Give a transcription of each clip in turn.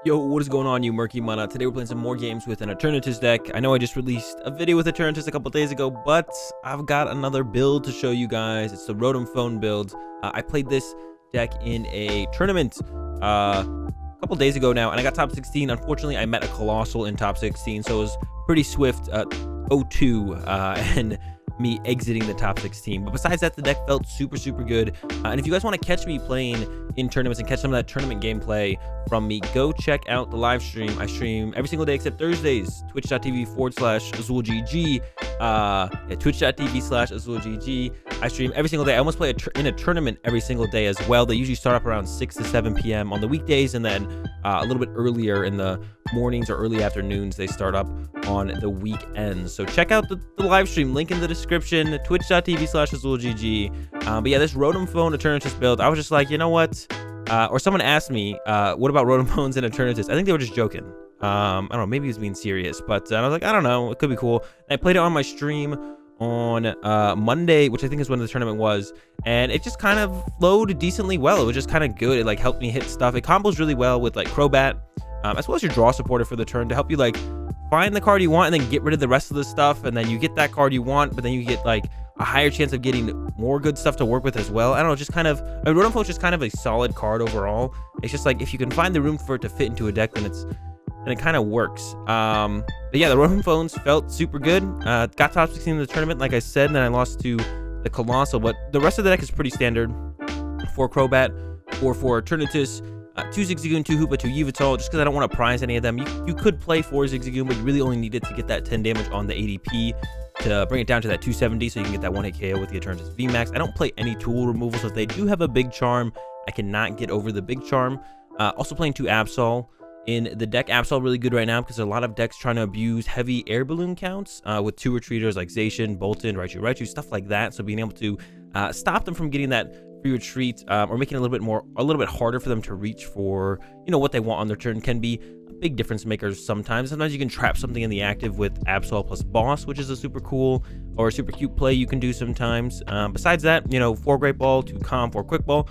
Yo, what is going on, you murky mana? Today we're playing some more games with an Eternatus deck. I know I just released a video with Eternatus a couple days ago, but I've got another build to show you guys. It's the Rotom Phone build. I played this deck in a tournament a couple days ago now, and I got top 16. Unfortunately, I met a Colossal in top 16, so it was pretty swift 0-2 and me exiting the top 16. But besides that, the deck felt super good. And if you guys want to catch me playing in tournaments and catch some of that tournament gameplay from me, go check out the live stream. I stream every single day except Thursdays. Twitch.tv/AzulGG. Twitch.tv/AzulGG. I stream every single day. I almost play in a tournament every single day as well. They usually start up around 6 to 7 p.m. on the weekdays, and then a little bit earlier in the mornings or early afternoons they start up on the weekends. So check out the live stream, link in the description, twitch.tv/AzulGG. But yeah, this Rotom Phone Eternatus build, I was just like, you know what? Or someone asked me, what about Rotom Phones and Eternatus? I think they were just joking. I don't know, maybe he was being serious, but I was like, I don't know, it could be cool. And I played it on my stream on Monday, which I think is when the tournament was, and it just kind of flowed decently well. It was just kind of good. It like helped me hit stuff. It combos really well with like Crobat, as well as your draw supporter for the turn to help you like find the card you want and then get rid of the rest of the stuff, and then you get that card you want, but then you get like a higher chance of getting more good stuff to work with as well. I don't know, just kind of, I mean, Rotom Phone is just kind of a solid card overall. It's just like if you can find the room for it to fit into a deck, then it kind of works. But yeah, the Rotom Phones felt super good. Got top 16 in the tournament, like I said, and then I lost to the Colossal, but the rest of the deck is pretty standard. 4 Crobat, 4 Eternatus, 2 Zigzagoon, 2 Hoopa, 2 Yveltal, just because I don't want to prize any of them. You could play 4 Zigzagoon, but you really only needed to get that 10 damage on the ADP to bring it down to that 270, so you can get that 1-hit KO with the Eternatus VMAX. I don't play any tool removal, so if they do have a big charm, I cannot get over the big charm. Also playing 2 Absol. In the deck, Absol really good right now because a lot of decks trying to abuse heavy air balloon counts with 2 retreaters like Zacian, Bolton, Raichu, stuff like that. So being able to stop them from getting that free retreat or making it a little bit harder for them to reach for, you know, what they want on their turn can be a big difference maker sometimes. Sometimes you can trap something in the active with Absol plus Boss, which is a super cool or a super cute play you can do sometimes. Besides that, you know, 4 Great Ball, 2 Calm, 4 Quick Ball,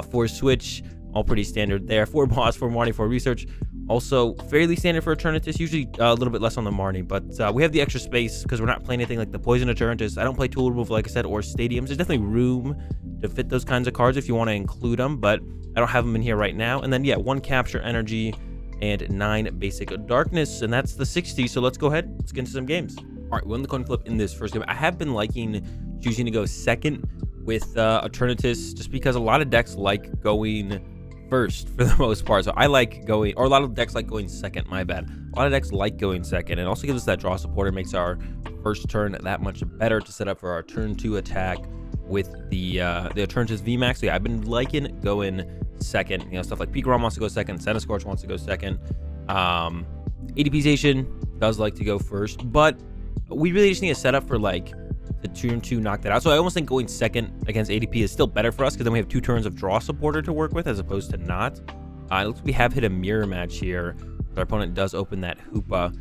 4 Switch, all pretty standard there. 4 Boss, 4 Marnie, 4 Research. Also fairly standard for Eternatus, usually a little bit less on the Marnie, but we have the extra space because we're not playing anything like the Poison Eternatus. I don't play tool removal, like I said, or stadiums. There's definitely room to fit those kinds of cards if you want to include them, but I don't have them in here right now. And then yeah, 1 Capture Energy and 9 Basic Darkness, and that's the 60. So let's go ahead, let's get into some games. All right, we won the coin flip in this first game. I have been liking choosing to go second with Eternatus just because a lot of decks like going first for the most part. So I like going, or a lot of decks like going second, my bad. A lot of decks like going second, and also gives us that draw supporter, makes our first turn that much better to set up for our turn 2 attack with the Eternatus VMAX. So yeah, I've been liking going second. You know, stuff like Pikarom wants to go second, Scorch wants to go second. ADP Station does like to go first, but we really just need a setup for like the turn 2 knock that out. So I almost think going second against ADP is still better for us because then we have 2 turns of draw supporter to work with as opposed to not. It looks like we have hit a mirror match here. Our opponent does open that Hoopa.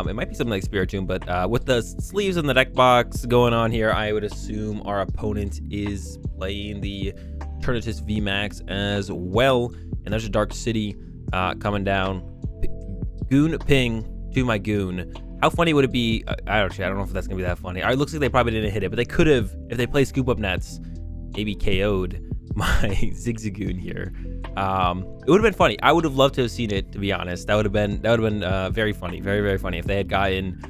It might be something like Spiritomb, but with the sleeves in the deck box going on here, I would assume our opponent is playing the Eternatus VMAX as well. And there's a Dark City coming down. Goon ping to my Goon. How funny would it be? I don't know if that's gonna be that funny. It looks like they probably didn't hit it, but they could have, if they play Scoop Up Nets, maybe KO'd my Zigzagoon here. It would have been funny. I would have loved to have seen it, to be honest. That would have been very funny, very funny if they had gotten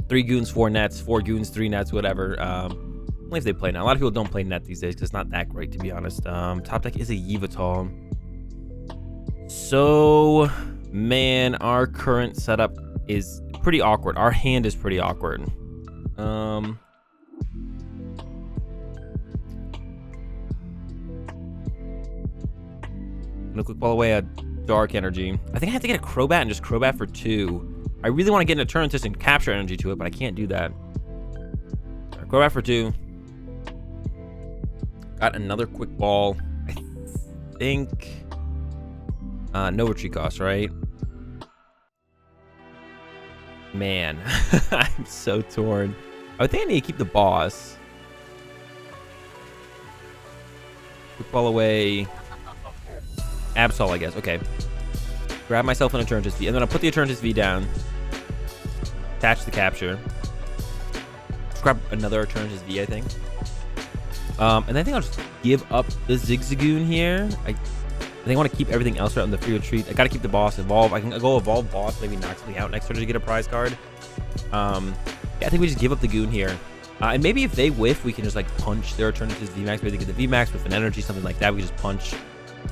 3 Goons, 4 Nets, 4 Goons, 3 Nets, whatever. Only if they play now. A lot of people don't play Net these days because it's not that great, to be honest. Top deck is a Yveltal. So, man, our current setup is pretty awkward. Our hand is pretty awkward. Gonna quick ball away a Dark Energy. I think I have to get a Crobat and just Crobat for 2. I really want to get an Eternatus and Capture Energy to it, but I can't do that. Right, Crobat for 2. Got another quick ball. I think no retreat cost, right? Man, I'm so torn. I think I need to keep the Boss. Quick ball away. Absol, I guess. Okay. grab myself an Eternatus V, and then I'll put the Eternatus V down, attach the capture, just grab another Eternatus V, I think. And I think I'll just give up the Zigzagoon here. I think I want to keep everything else right on the free retreat. I got to keep the boss evolve. I can go evolve boss, maybe knock something out next turn to get a prize card. Yeah, I think we just give up the Goon here. And maybe if they whiff, we can just like punch their Eternatus VMAX. Maybe they get the VMAX with an energy, something like that. We just punch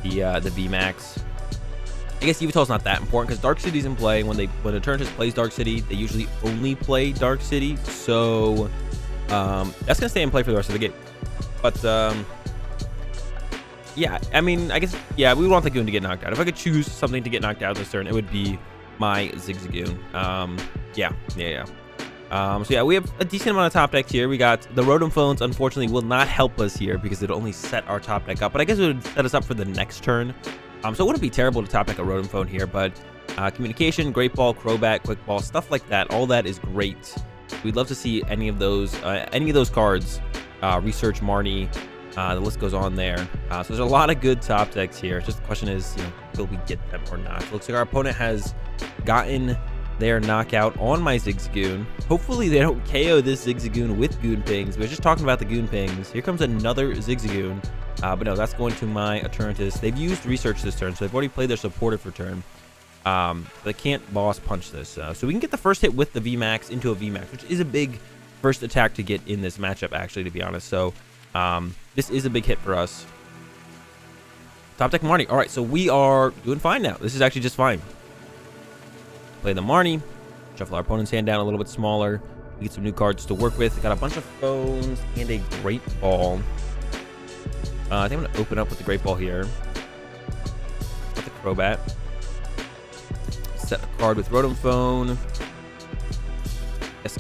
the VMAX. I guess Yveltal's not that important because Dark City's in play. When Eternatus plays Dark City, they usually only play Dark City. So that's gonna stay in play for the rest of the game. But yeah, I mean, I guess, yeah, we want the Goon to get knocked out. If I could choose something to get knocked out this turn, it would be my Zigzagoon. Yeah. So yeah, we have a decent amount of top decks here. We got the Rotom Phones, unfortunately, will not help us here because it only set our top deck up. But I guess it would set us up for the next turn. So it wouldn't be terrible to top deck a Rotom Phone here. But Communication, Great Ball, Crobat, Quick Ball, stuff like that, all that is great. We'd love to see any of those cards. Research, Marnie, the list goes on there. So there's a lot of good top decks here. Just the question is, will we get them or not? So it looks like our opponent has gotten their knockout on my Zigzagoon. Hopefully they don't KO this Zigzagoon with Goon Pings. We were just talking about the Goon Pings. Here comes another Zigzagoon. But no, that's going to my Eternatus. They've used Research this turn, so they've already played their supportive return. They can't boss punch this. So we can get the first hit with the VMAX into a VMAX, which is a big first attack to get in this matchup, actually, to be honest. So this is a big hit for us. Top deck Marnie. All right, so we are doing fine now. This is actually just fine. Play the Marnie. Shuffle our opponent's hand down a little bit smaller. We get some new cards to work with. Got a bunch of phones and a Great Ball. I think I'm going to open up with the Great Ball here. Got the Crobat. Set a card with Rotom Phone.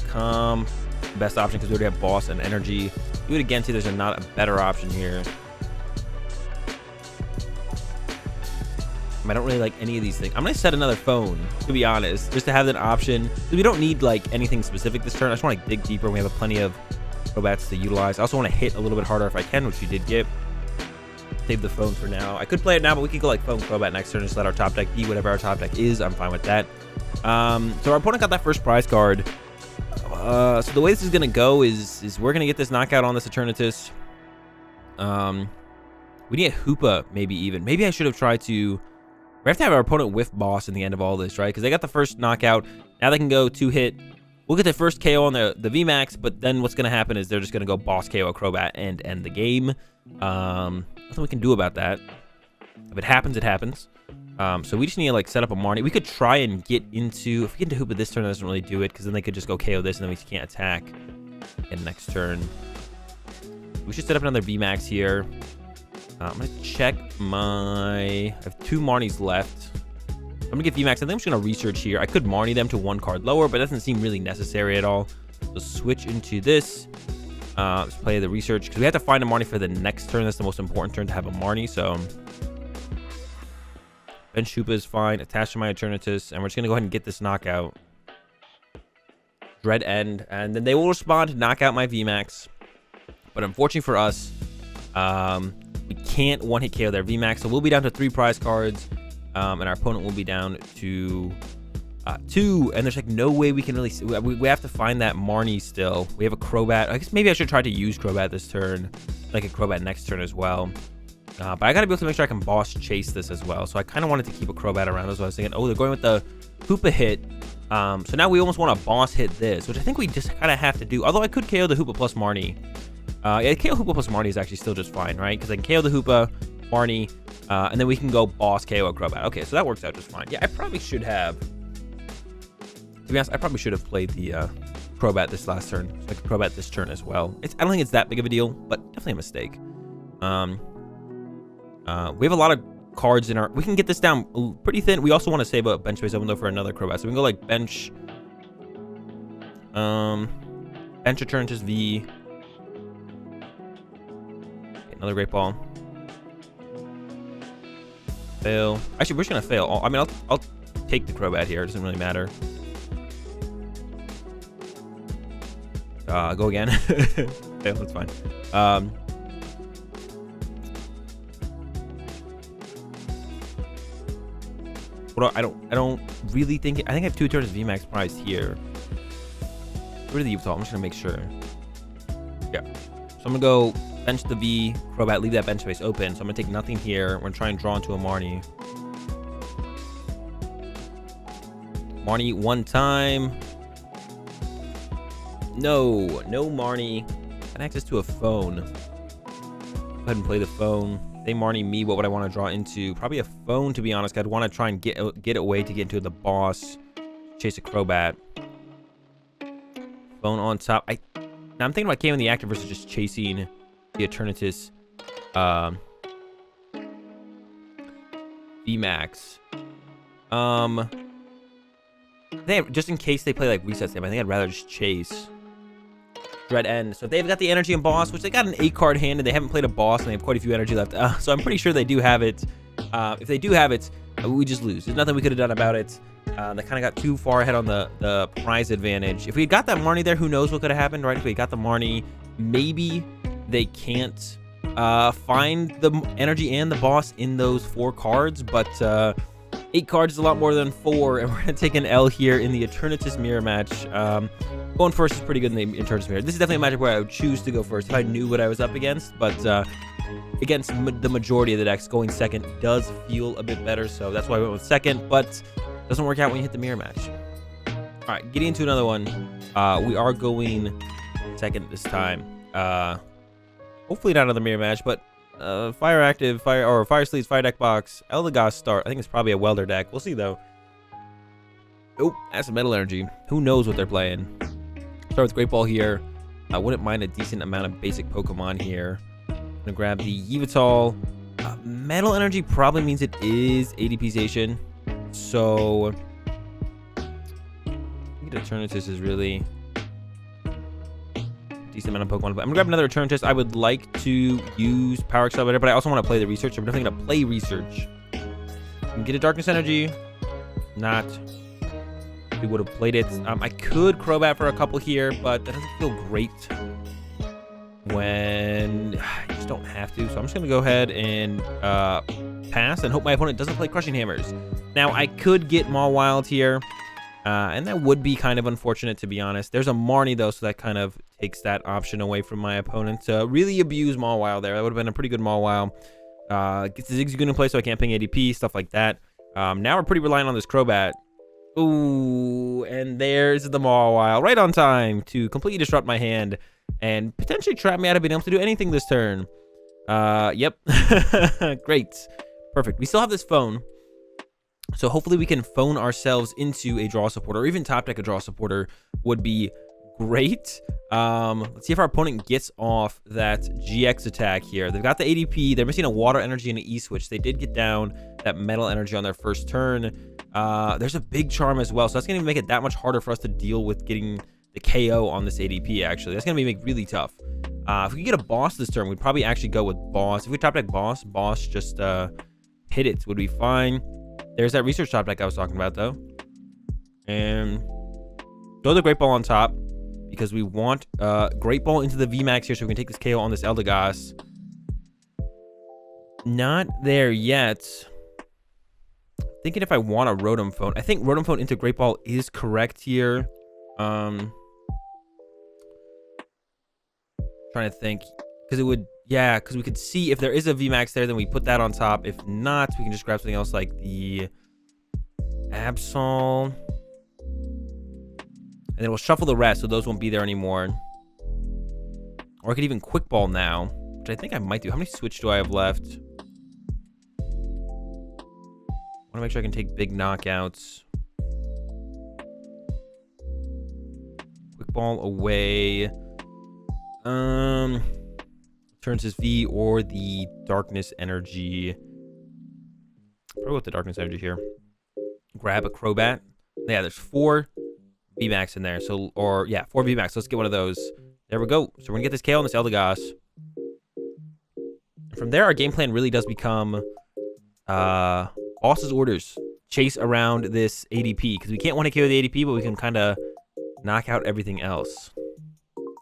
Calm. Best option because we already have boss and energy. Do it again. See, there's not a better option here. I don't really like any of these things. I'm gonna set another phone, to be honest, just to have that option. We don't need like anything specific this turn. I just want to dig deeper. We have plenty of Crobats to utilize. I also want to hit a little bit harder if I can, which we did get. Save the phone for now. I could play it now, but we could go like phone Crobat next turn and just let our top deck be whatever our top deck is. I'm fine with that. So our opponent got that first prize card. So the way this is gonna go is we're gonna get this knockout on this Eternatus. We need a Hoopa, maybe I should have tried to. We have to have our opponent whiff boss in the end of all this, right? Because they got the first knockout. Now they can go 2-hit. We'll get the first KO on the VMAX, but then what's gonna happen is they're just gonna go boss KO a Crobat and end the game. Nothing we can do about that. If it happens, it happens. So we just need to like set up a Marnie. We could try and get into, if we get into Hoopa this turn, that doesn't really do it because then they could just go KO this and then we can't attack in next turn. We should set up another VMAX here. I'm gonna check I have 2 Marnies left. I'm gonna get VMAX. I think I'm just gonna research here. I could Marnie them to 1 card lower, but it doesn't seem really necessary at all. So switch into this. Let's play the research because we have to find a Marnie for the next turn. That's the most important turn to have a Marnie. So bench Hoopa is fine. Attached to my Eternatus, and we're just gonna go ahead and get this knockout. Dread end, and then they will respond to knock out my VMAX. But unfortunately for us, we can't one-hit KO their VMAX, so we'll be down to 3 prize cards, and our opponent will be down to 2. And there's like no way we can really see. We have to find that Marnie still. We have a Crobat. I guess maybe I should try to use Crobat this turn, like a Crobat next turn as well. But I gotta be able to make sure I can boss chase this as well. So I kind of wanted to keep a Crobat around. That's what I was thinking. Oh, they're going with the Hoopa hit. So now we almost want to boss hit this, which I think we just kind of have to do. Although I could KO the Hoopa plus Marnie. Yeah, KO Hoopa plus Marnie is actually still just fine, right? Because I can KO the Hoopa, Marnie, and then we can go boss KO a Crobat. Okay, so that works out just fine. Yeah, I probably should have. To be honest, I probably should have played the Crobat this last turn. Like Crobat this turn as well. I don't think it's that big of a deal, but definitely a mistake. We have a lot of cards in our. We can get this down pretty thin. We also want to save a bench space open though for another Crobat. So we can go like bench. Bench Eternatus V. Another Great Ball. Fail. Actually, we're just gonna fail. I mean, I'll take the Crobat here. It doesn't really matter. Go again. Fail. That's fine. I don't really think I think I have 2 Eternatus VMAX prized here. Get rid of the Yveltal. I'm just gonna make sure. Yeah. So I'm gonna go bench the V, Crobat, leave that bench space open. So I'm gonna take nothing here. We're gonna try and draw into a Marnie. Marnie one time. No Marnie. Got access to a phone. Go ahead and play the phone. They Marnie me, what would I want to draw into? Probably a phone, to be honest. I'd want to try and get away to get into the boss. Chase a Crobat. Phone on top. Now I'm thinking about KOing the active versus just chasing the Eternatus VMAX. Just in case they play like Reset Stamp, I think I'd rather just chase Dread End. So if they've got the energy and boss, which they got an 8-card hand and they haven't played a boss and they have quite a few energy left. So I'm pretty sure they do have it. If they do have it, we just lose. There's nothing we could have done about it. They kind of got too far ahead on the prize advantage. If we had got that Marnie there, who knows what could have happened, right? If we got the Marnie, maybe they can't find the energy and the boss in those 4 cards, but 8 cards is a lot more than 4, and we're going to take an L here in the Eternatus mirror match. Going first is pretty good in the Eternatus mirror. This is definitely a matchup where I would choose to go first if I knew what I was up against, but against the majority of the decks, going second does feel a bit better, so that's why I went with second, but doesn't work out when you hit the mirror match. All right, getting into another one. We are going second this time. Hopefully not another mirror match, but Fire Active, Fire Sleeves, Fire Deck Box, Eldegoss Start. I think it's probably a Welder deck. We'll see, though. Oh, that's a Metal Energy. Who knows what they're playing? Start with Great Ball here. I wouldn't mind a decent amount of basic Pokemon here. I'm going to grab the Yveltal. Metal Energy probably means it is ADP-zation. So, I think Eternatus is really decent amount of Pokemon. But I'm gonna grab another Eternatus. I would like to use Power Accelerator, but I also want to play the Research. So I'm definitely gonna play Research. Get a Darkness Energy. Not. We would have played it. I could Crobat for a couple here, but that doesn't feel great when you just don't have to. So I'm just gonna go ahead and pass and hope my opponent doesn't play Crushing Hammers. Now I could get Mawile here. And that would be kind of unfortunate, to be honest. There's a Marnie, though, so that kind of takes that option away from my opponent to really abuse Mawile there. That would have been a pretty good Mawile. Gets the Zigzagoon in play, so I can't ping ADP, stuff like that. Now we're pretty reliant on this Crobat. Ooh, and there's the Mawile right on time to completely disrupt my hand and potentially trap me out of being able to do anything this turn. Yep. Great. Perfect. We still have this phone. So hopefully we can phone ourselves into a draw supporter, or even top deck a draw supporter would be great. Let's see if our opponent gets off that GX attack here. They've got the ADP. They're missing a Water Energy and an E-Switch. They did get down that Metal Energy on their first turn. There's a big Charm as well, so that's going to make it that much harder for us to deal with getting the KO on this ADP, actually. That's going to make really tough. If we could get a Boss this turn, we'd probably actually go with Boss. If we top deck Boss just hit it would be fine. There's that Research top deck I was talking about, though. And throw the Great Ball on top because we want Great Ball into the VMAX here so we can take this KO on this Eldegoss. Not there yet. Thinking if I want a Rotom Phone. I think Rotom Phone into Great Ball is correct here. Trying to think. Because it would... Yeah, because we could see if there is a VMAX there, then we put that on top. If not, we can just grab something else like the Absol. And then we'll shuffle the rest, so those won't be there anymore. Or I could even Quick Ball now, which I think I might do. How many Switch do I have left? I want to make sure I can take big knockouts. Quick Ball away. Turns his V or the Darkness Energy. Probably with the Darkness Energy here. Grab a Crobat. Yeah, there's 4 VMAX in there. So, or yeah, 4 VMAX. Let's get one of those. There we go. So we're gonna get this KO on this Eldegoss. From there, our game plan really does become boss's orders. Chase around this ADP because we can't want to KO the ADP, but we can kind of knock out everything else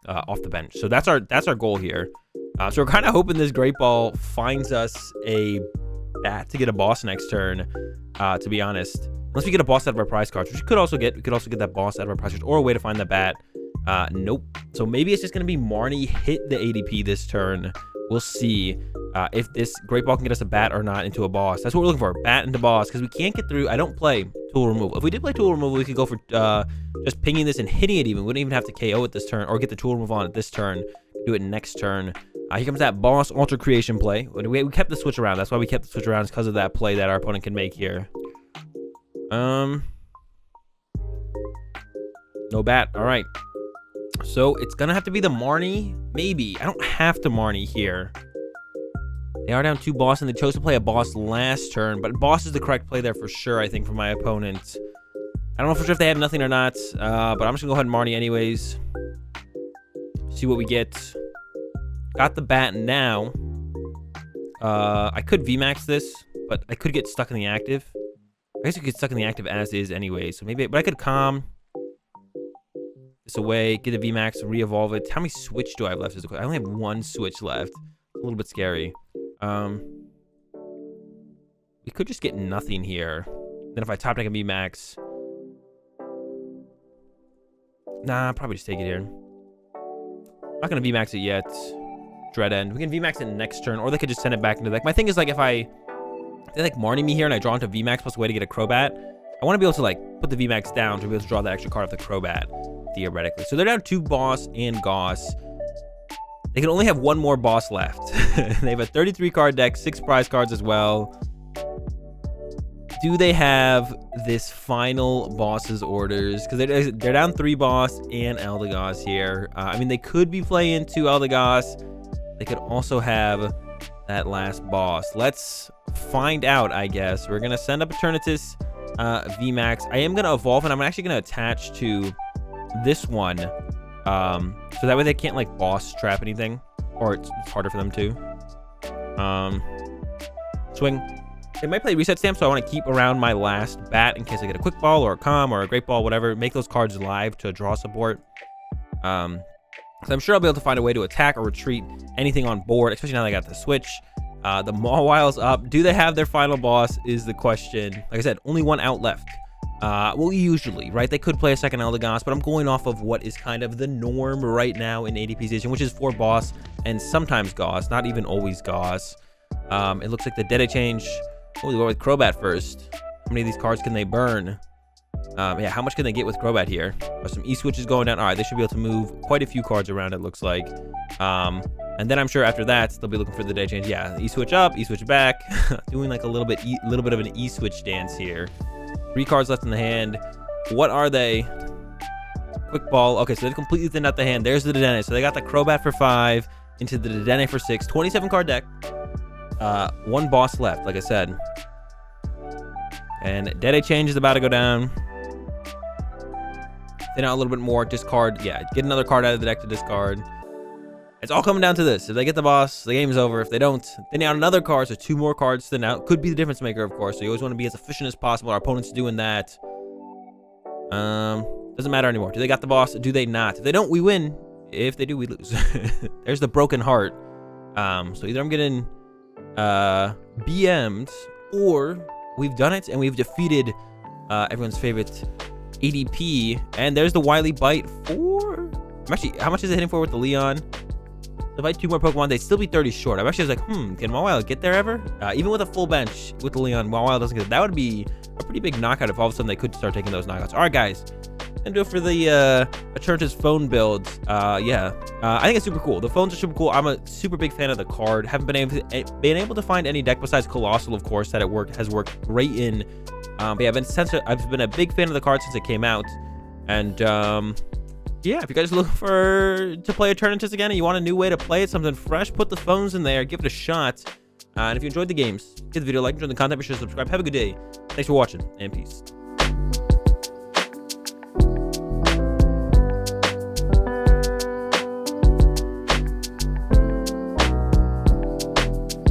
off the bench. So that's our goal here. So we're kind of hoping this Great Ball finds us a bat to get a boss next turn, to be honest. Unless we get a boss out of our prize cards, which we could also get. We could also get that boss out of our prize cards, or a way to find the bat. Nope. So maybe it's just going to be Marnie hit the ADP this turn. We'll see if this Great Ball can get us a bat or not into a boss. That's what we're looking for, bat into boss, because we can't get through. I don't play tool removal. If we did play tool removal, we could go for just pinging this and hitting it even. We wouldn't even have to KO it this turn or get the tool removal on it this turn. Do it next turn. Here comes that boss alter creation play. We kept the switch around. That's why we kept the switch around, because of that play that our opponent can make here. No bat. All right. So it's gonna have to be the Marnie. Maybe. I don't have to Marnie here. They are down 2 boss, and they chose to play a boss last turn, but boss is the correct play there for sure, I think, for my opponent. I don't know for sure if they have nothing or not, but I'm just gonna go ahead and Marnie anyways. See what we get. Got the bat now. I could VMAX this, but I could get stuck in the active. I guess I could get stuck in the active as is anyway, so maybe, but I could calm this away, get a VMAX, re-evolve it. How many switch do I have left? I only have 1 switch left. A little bit scary. We could just get nothing here. Then if I top deck a VMAX, nah, probably just take it here. I'm not gonna VMAX it yet. Dread End. We can VMAX it next turn, or they could just send it back into the deck. My thing is, like, if they like Marnie me here and I draw into VMAX plus a way to get a Crobat, I want to be able to like put the VMAX down to be able to draw that extra card off the Crobat, theoretically. So they're down 2 boss and Goss. They can only have 1 more boss left. They have a 33 card deck, 6 prize cards as well. Do they have this final boss's orders? Because they're down 3 boss and Eldegoss here. I mean, they could be playing 2 Eldegoss. They could also have that last boss. Let's find out, I guess. We're going to send up Eternatus VMAX. I am going to evolve, and I'm actually going to attach to this one. So that way they can't, like, boss trap anything. Or it's harder for them to. Swing. They might play Reset Stamp, so I want to keep around my last bat in case I get a Quick Ball or a Calm or a Great Ball, whatever. Make those cards live to draw support. So I'm sure I'll be able to find a way to attack or retreat anything on board, especially now that I got the switch. The Mawwile's up. Do they have their final boss is the question. Like I said, only 1 out left. Well, usually, right? They could play a second Eldegoss, but I'm going off of what is kind of the norm right now in ADP Station, which is 4 boss and sometimes Goss, not even always Goss. It looks like the Dede change. Oh, we'll go with Crobat first. How many of these cards can they burn? Yeah, how much can they get with Crobat here? Or some E-switches going down. All right, they should be able to move quite a few cards around, it looks like. And then I'm sure after that, they'll be looking for the day change. Yeah, E-switch up, E-switch back. Doing like a little bit of an E-switch dance here. 3 cards left in the hand. What are they? Quick Ball. Okay, so they've completely thinned out the hand. There's the Dedenne. So they got the Crobat for 5 into the Dedenne for 6. 27 card deck. 1 boss left, like I said. And Dede change is about to go down. Thin out a little bit more. Discard. Yeah, get another card out of the deck to discard. It's all coming down to this. If they get the boss, the game's over. If they don't, thin out another card. So 2 more cards thin out. Could be the difference maker, of course. So you always want to be as efficient as possible. Our opponent's doing that. Doesn't matter anymore. Do they got the boss? Do they not? If they don't, we win. If they do, we lose. There's the broken heart. So either I'm getting BM'd, or we've done it and we've defeated everyone's favorite ADP. And there's the Wily Bite for... how much is it hitting for with the Leon? If I had 2 more Pokemon, they'd still be 30 short. I'm actually like, can Mawile get there ever? Even with a full bench with the Leon, Mawile doesn't get it. That would be a pretty big knockout if all of a sudden they could start taking those knockouts. All right, guys. And do it for the Eternatus phone builds. Yeah, I think it's super cool. The phones are super cool. I'm a super big fan of the card. Haven't been able to find any deck besides Colossal, of course, that has worked great in. But yeah, I've been a big fan of the card since it came out. And yeah, if you guys are looking to play Eternatus again and you want a new way to play it, something fresh, put the phones in there, give it a shot. And if you enjoyed the games, give the video a like, enjoy the content, be sure to subscribe. Have a good day. Thanks for watching, and peace.